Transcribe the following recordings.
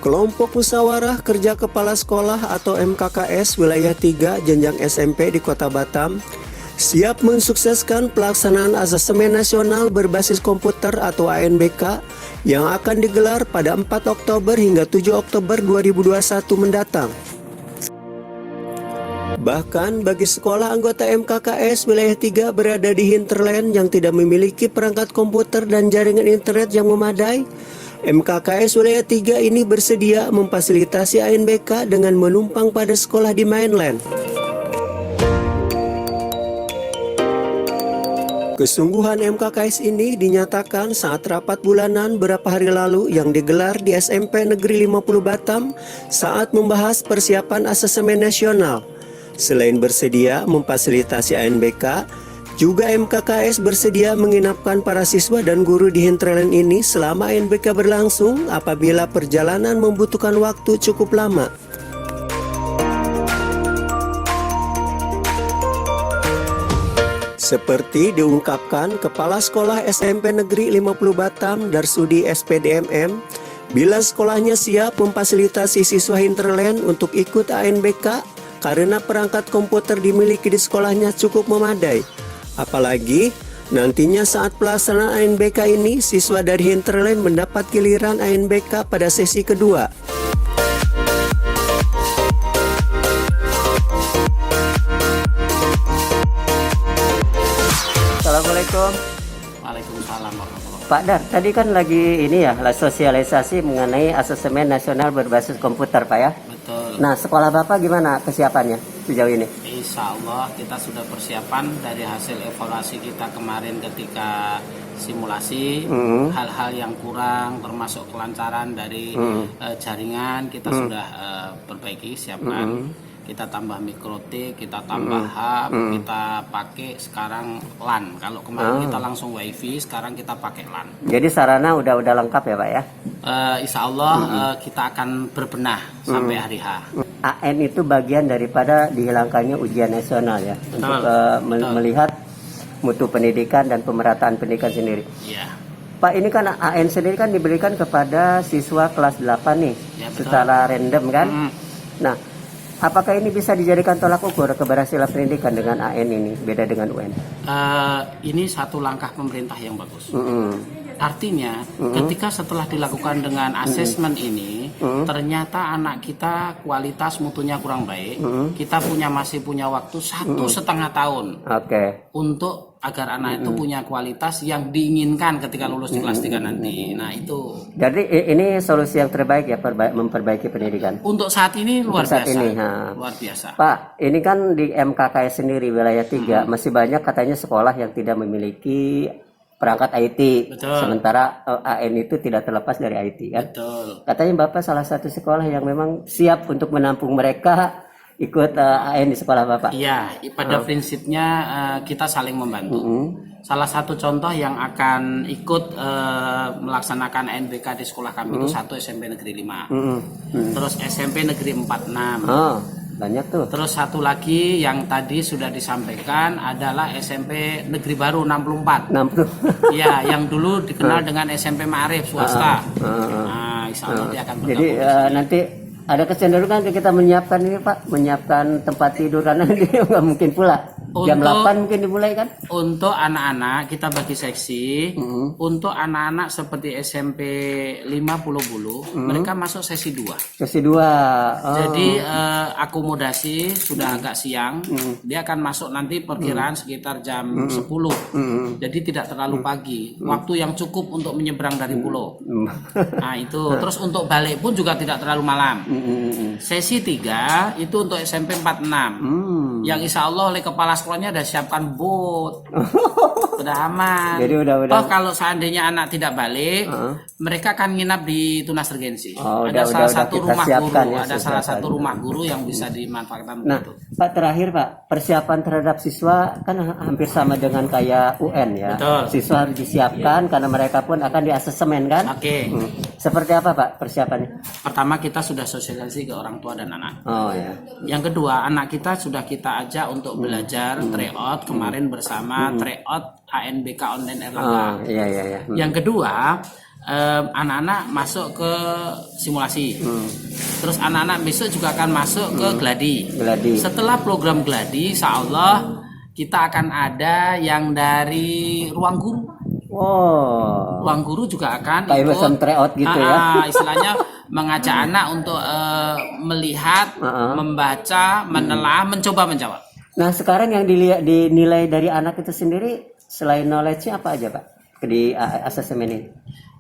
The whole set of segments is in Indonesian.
Kelompok Musyawarah Kerja Kepala Sekolah atau MKKS Wilayah 3 Jenjang SMP di Kota Batam siap mensukseskan pelaksanaan Asesmen Nasional Berbasis Komputer atau ANBK yang akan digelar pada 4 Oktober hingga 7 Oktober 2021 mendatang. Bahkan bagi sekolah anggota MKKS Wilayah 3 berada di hinterland yang tidak memiliki perangkat komputer dan jaringan internet yang memadai, MKKS Wilayah 3 ini bersedia memfasilitasi ANBK dengan menumpang pada sekolah di mainland. Kesungguhan MKKS ini dinyatakan saat rapat bulanan beberapa hari lalu yang digelar di SMP Negeri 50 Batam saat membahas persiapan Asesmen Nasional. Selain bersedia memfasilitasi ANBK, juga MKKS bersedia menginapkan para siswa dan guru di hinterland ini selama ANBK berlangsung apabila perjalanan membutuhkan waktu cukup lama. Seperti diungkapkan Kepala Sekolah SMP Negeri 50 Batam Darsudi SPDMM, bila sekolahnya siap memfasilitasi siswa hinterland untuk ikut ANBK karena perangkat komputer dimiliki di sekolahnya cukup memadai. Apalagi nantinya saat pelaksanaan ANBK ini siswa dari hinterland mendapat giliran ANBK pada sesi kedua. Assalamualaikum. Waalaikumsalam warahmatullahi wabarakatuh. Pak Dar, tadi kan lagi ini ya, sosialisasi mengenai Asesmen Nasional Berbasis Komputer, Pak ya? Betul. Nah, sekolah Bapak gimana kesiapannya sejauh ini? Insya Allah kita sudah persiapan dari hasil evaluasi kita kemarin ketika simulasi, hal-hal yang kurang termasuk kelancaran dari jaringan kita sudah perbaiki, siapkan. Kita tambah mikrotik, kita tambah hub, kita pakai sekarang LAN. Kalau kemarin kita langsung WiFi, sekarang kita pakai LAN. Jadi sarana udah lengkap ya, Pak ya? Insya Allah kita akan berbenah sampai hari H. AN itu bagian daripada dihilangkannya ujian nasional ya, untuk melihat mutu pendidikan dan pemerataan pendidikan sendiri. Iya. Pak, ini kan AN sendiri kan diberikan kepada siswa kelas 8 nih, Ya, secara random kan? Nah, apakah ini bisa dijadikan tolak ukur keberhasilan pendidikan dengan AN ini, beda dengan UN? Ini satu langkah pemerintah yang bagus. Artinya, ketika setelah dilakukan dengan asesmen ini, ternyata anak kita kualitas mutunya kurang baik, kita masih punya waktu 1,5 tahun untuk agar anak itu punya kualitas yang diinginkan ketika lulus di kelas 3 nanti. Nah itu. Jadi ini solusi yang terbaik ya, memperbaiki pendidikan. Untuk saat ini luar saat biasa. Ini, luar biasa. Pak, ini kan di MKKS sendiri wilayah 3 masih banyak katanya sekolah yang tidak memiliki perangkat IT. Betul. Sementara AN itu tidak terlepas dari IT kan. Betul. Katanya Bapak salah satu sekolah yang memang siap untuk menampung mereka ikut AN di sekolah Bapak. Iya, pada prinsipnya kita saling membantu. Salah satu contoh yang akan ikut melaksanakan ANBK di sekolah kami itu satu SMP Negeri 5. Terus SMP Negeri 46. Banyak tuh. Terus satu lagi yang tadi sudah disampaikan adalah SMP Negeri Baru 64. 60. Iya, yang dulu dikenal dengan SMP Ma'arif swasta. Nah, insya Allah dia akan bergabung. Jadi nanti ada kecenderungan kita menyiapkan ini Pak, menyiapkan tempat tidur karena dia nggak mungkin pula. Jam 8 mungkin dimulai kan? Untuk anak-anak kita bagi seksi. Untuk anak-anak seperti SMP 50 Bulu, mereka masuk sesi 2. Sesi 2. Jadi akomodasi sudah agak siang, dia akan masuk nanti perkiraan sekitar jam 10. Jadi tidak terlalu pagi, waktu yang cukup untuk menyeberang dari pulau. Nah itu, terus untuk balik pun juga tidak terlalu malam. Sesi 3 itu untuk SMP 46, yang insya Allah oleh kepala sekolahnya ada siapkan bot, sudah aman. Jadi udah. Kalau seandainya anak tidak balik, mereka akan nginap di Tunas Regensi. Ada salah satu rumah guru yang bisa dimanfaatkan. Nah, itu. Pak terakhir Pak, persiapan terhadap siswa kan hampir sama dengan kayak UN ya. Betul. Siswa harus disiapkan karena mereka pun akan diasesmen kan. Oke. Seperti apa Pak persiapannya? Pertama kita sudah sosialisasi ke orang tua dan anak. Ya. Yang kedua, anak kita sudah kita ajak untuk belajar tryout kemarin bersama tryout ANBK online Erlangga. Iya. Yang kedua, anak-anak masuk ke simulasi. Terus anak-anak besok juga akan masuk ke gladi. Setelah program gladi, insya Allah kita akan ada yang dari ruang guru. Ruang guru juga akan kayak macam tryout gitu ya. Istilahnya mengajak anak untuk melihat, membaca, menelah, mencoba menjawab. Nah, sekarang yang dinilai dari anak itu sendiri selain knowledge-nya apa aja, Pak? Di asesmen ini?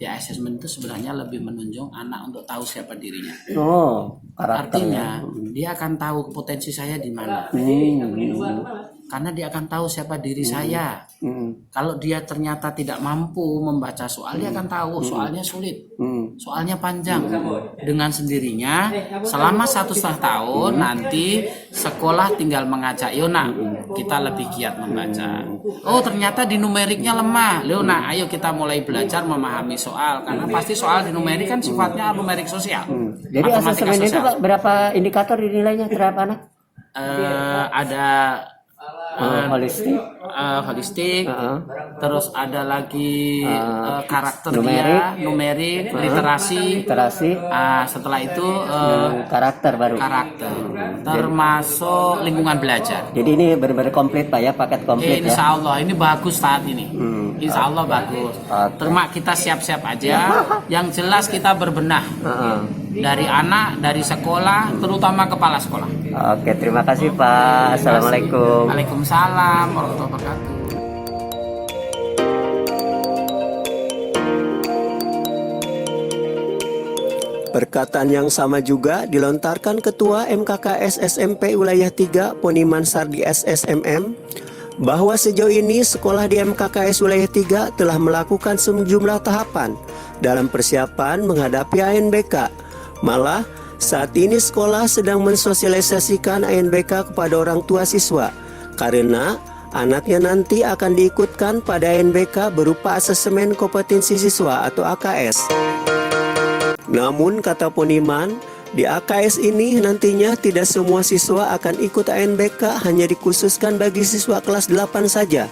Ya, asesmen itu sebenarnya lebih menunjang anak untuk tahu siapa dirinya. Karakternya. Artinya dia akan tahu potensi saya di mana. Karena dia akan tahu siapa diri saya. Kalau dia ternyata tidak mampu membaca soal, dia akan tahu soalnya sulit, soalnya panjang. Dengan sendirinya, selama 1,5 tahun nanti sekolah tinggal mengajak, yo nak, kita lebih giat membaca. Oh, ternyata di numeriknya lemah, yo nak, ayo kita mulai belajar memahami soal. Karena pasti soal di numerik kan sifatnya numerik sosial. Jadi asesmen itu Pak, berapa indikator dinilainya terhadap anak? Ada holistik, terus ada lagi karakter numerik, literasi. Setelah itu karakter baru. Termasuk lingkungan belajar. Jadi ini benar-benar komplit Pak ya, paket komplit ya. Insya Allah ini bagus saat ini. Insya Allah bagus. Termak kita siap-siap aja. Yang jelas kita berbenah dari anak, dari sekolah, terutama kepala sekolah. Oke, terima kasih Pak. Assalamualaikum. Waalaikumsalam warahmatullahi wabarakatuh. Perkataan yang sama juga dilontarkan Ketua MKKS SMP Wilayah 3 Poniman Sardi SSMM bahwa sejauh ini sekolah di MKKS Wilayah 3 telah melakukan sejumlah tahapan dalam persiapan menghadapi ANBK. Malah saat ini sekolah sedang mensosialisasikan ANBK kepada orang tua siswa karena anaknya nanti akan diikutkan pada ANBK berupa asesmen kompetensi siswa atau AKS. Namun kata Poniman, di AKS ini nantinya tidak semua siswa akan ikut ANBK, hanya dikhususkan bagi siswa kelas 8 saja.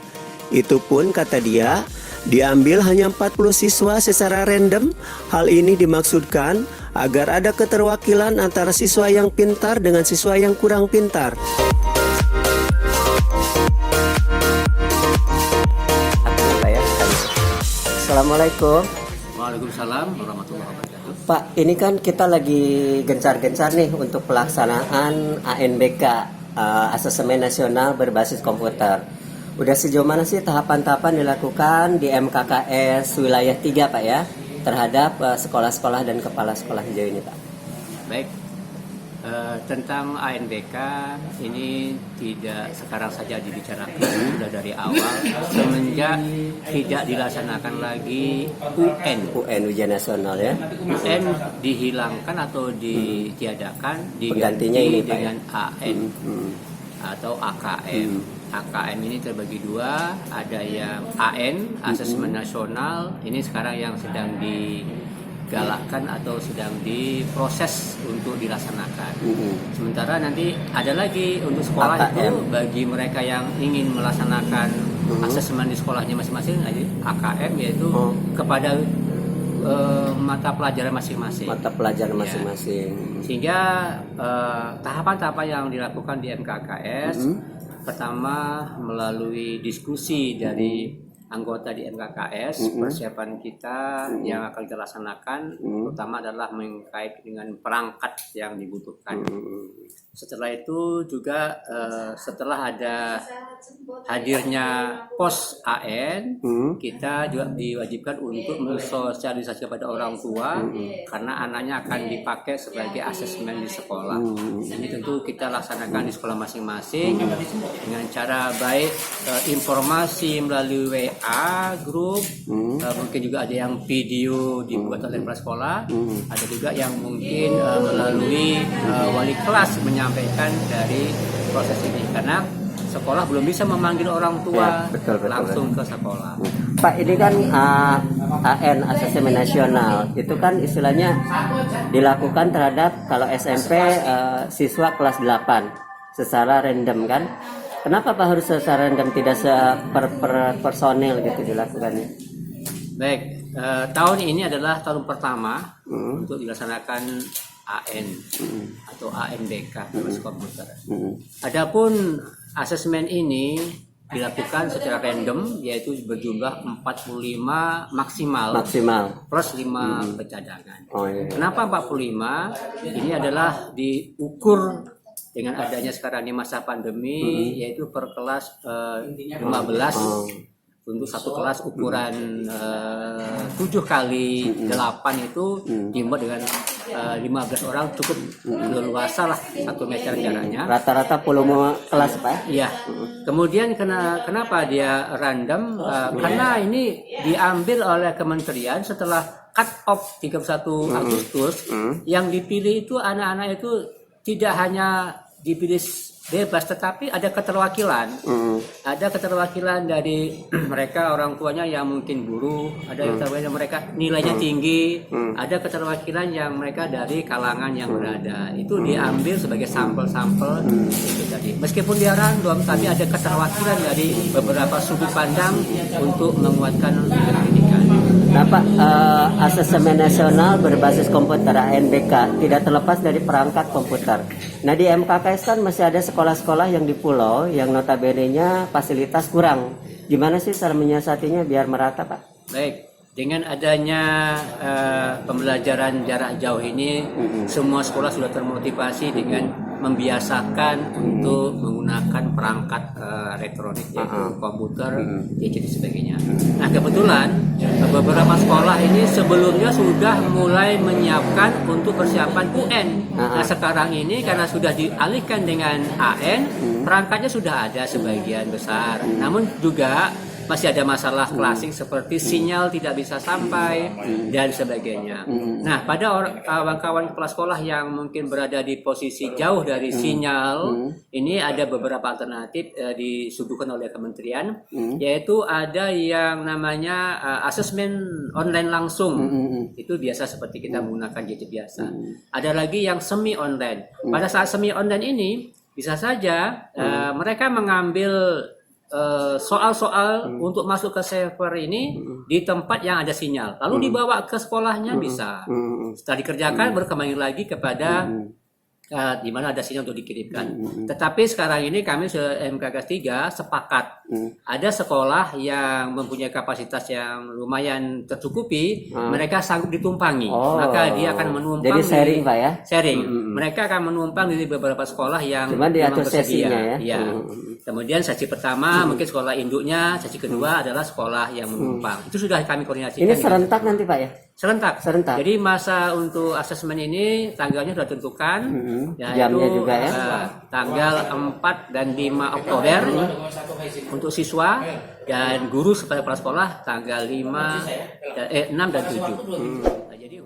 Itu pun kata dia, diambil hanya 40 siswa secara random. Hal ini dimaksudkan agar ada keterwakilan antara siswa yang pintar dengan siswa yang kurang pintar. Assalamualaikum. Waalaikumsalam warahmatullahi wabarakatuh. Pak, ini kan kita lagi gencar-gencar nih untuk pelaksanaan ANBK, Asesmen Nasional Berbasis Komputer. Udah sejauh mana sih tahapan-tahapan dilakukan di MKKS Wilayah 3 Pak ya, terhadap sekolah-sekolah dan kepala sekolah sejauh ini Pak? Baik, tentang ANBK ini tidak sekarang saja dibicarakan, sudah dari awal semenjak tidak dilaksanakan lagi UN ujian nasional ya. UN dihilangkan atau ditiadakan, Penggantinya diganti ini, Pak, dengan AN atau AKM. AKM ini terbagi dua, ada yang AN, Asesmen Nasional, ini sekarang yang sedang digalakkan atau sedang diproses untuk dilaksanakan. Sementara nanti ada lagi untuk sekolah itu bagi mereka yang ingin melaksanakan asesmen di sekolahnya masing-masing, AKM, yaitu kepada mata pelajaran masing-masing. Sehingga tahapan-tahapan yang dilakukan di MKKS, pertama melalui diskusi dari anggota di MKKS, persiapan kita yang akan kita laksanakan terutama adalah mengkait dengan perangkat yang dibutuhkan. Setelah itu juga setelah ada hadirnya pos AN, kita juga diwajibkan untuk mensosialisasi kepada orang tua karena anaknya akan dipakai sebagai asesmen di sekolah. Ini tentu kita laksanakan di sekolah masing-masing dengan cara baik informasi melalui WA grup, mungkin juga ada yang video dibuat oleh kepala sekolah, ada juga yang mungkin melalui wali kelas menyampaikan dari proses ini karena sekolah belum bisa memanggil orang tua langsung ke sekolah. Pak, ini kan AN Asesmen Nasional itu kan istilahnya dilakukan terhadap kalau SMP siswa kelas 8 secara random kan. Kenapa Pak harus secara random, tidak per personil gitu dilakukannya? Baik, Tahun ini adalah tahun pertama untuk dilaksanakan AN atau ANBK berbasis komputer. Adapun asesmen ini dilakukan secara random, yaitu berjumlah 45 maksimal plus 5 bercadangan. Kenapa 45? Ini adalah diukur dengan adanya sekarang ini masa pandemi, yaitu per kelas 15 untuk satu kelas ukuran 7 kali 8 itu dimuat dengan 15 orang, cukup leluasa lah 1 meter jaraknya. Rata-rata volume kelas Pak? Iya. Kemudian kenapa dia random? Karena ini diambil oleh kementerian setelah cut off 31 Agustus. Yang dipilih itu anak-anak itu tidak hanya dipilih bebas, tetapi ada keterwakilan. Ada keterwakilan dari mereka orang tuanya yang mungkin buruh, ada keterwakilan mereka nilainya tinggi, ada keterwakilan yang mereka dari kalangan yang berada. Itu diambil sebagai sampel-sampel itu tadi. Meskipun dia random, tapi ada keterwakilan dari beberapa sudut pandang untuk menguatkan pendidikan. Nah Pak, asesmen nasional berbasis komputer ANBK tidak terlepas dari perangkat komputer. Nah di MKKS kan masih ada sekolah-sekolah yang di pulau yang notabene-nya fasilitas kurang. Gimana sih cara menyiasatinya biar merata Pak? Baik, dengan adanya pembelajaran jarak jauh ini, semua sekolah sudah termotivasi dengan membiasakan untuk menggunakan perangkat elektronik, yaitu komputer, gadget dan sebagainya. Nah kebetulan beberapa sekolah ini sebelumnya sudah mulai menyiapkan untuk persiapan UN. Nah sekarang ini karena sudah dialihkan dengan AN, perangkatnya sudah ada sebagian besar. Namun juga masih ada masalah klasik seperti sinyal tidak bisa sampai dan sebagainya. Nah, pada kawan-kawan kepala sekolah yang mungkin berada di posisi jauh dari sinyal, ini ada beberapa alternatif disuguhkan oleh kementerian, yaitu ada yang namanya asesmen online langsung. Itu biasa seperti kita menggunakan gadget biasa. Ada lagi yang semi online. Pada saat semi online ini bisa saja mereka mengambil soal-soal untuk masuk ke server ini di tempat yang ada sinyal, lalu dibawa ke sekolahnya bisa. Setelah dikerjakan berkembang lagi kepada di mana ada sinyal untuk dikirimkan. Tetapi sekarang ini kami MKKS 3 sepakat ada sekolah yang mempunyai kapasitas yang lumayan tercukupi, mereka sanggup ditumpangi, maka dia akan menumpang. Jadi sharing Pak ya? Sharing. Mereka akan menumpang di beberapa sekolah yang cuma diatur sesinya ya. Ya. Kemudian sesi pertama mungkin sekolah induknya, sesi kedua adalah sekolah yang menumpang. Itu sudah kami koordinasikan. Ini serentak nanti Pak ya? Serentak. Jadi masa untuk asesmen ini tanggalnya sudah ditentukan, jamnya juga ya. Tanggal 4 dan 5 Oktober untuk siswa dan guru serta kepala sekolah tanggal 6 dan 7. Jadi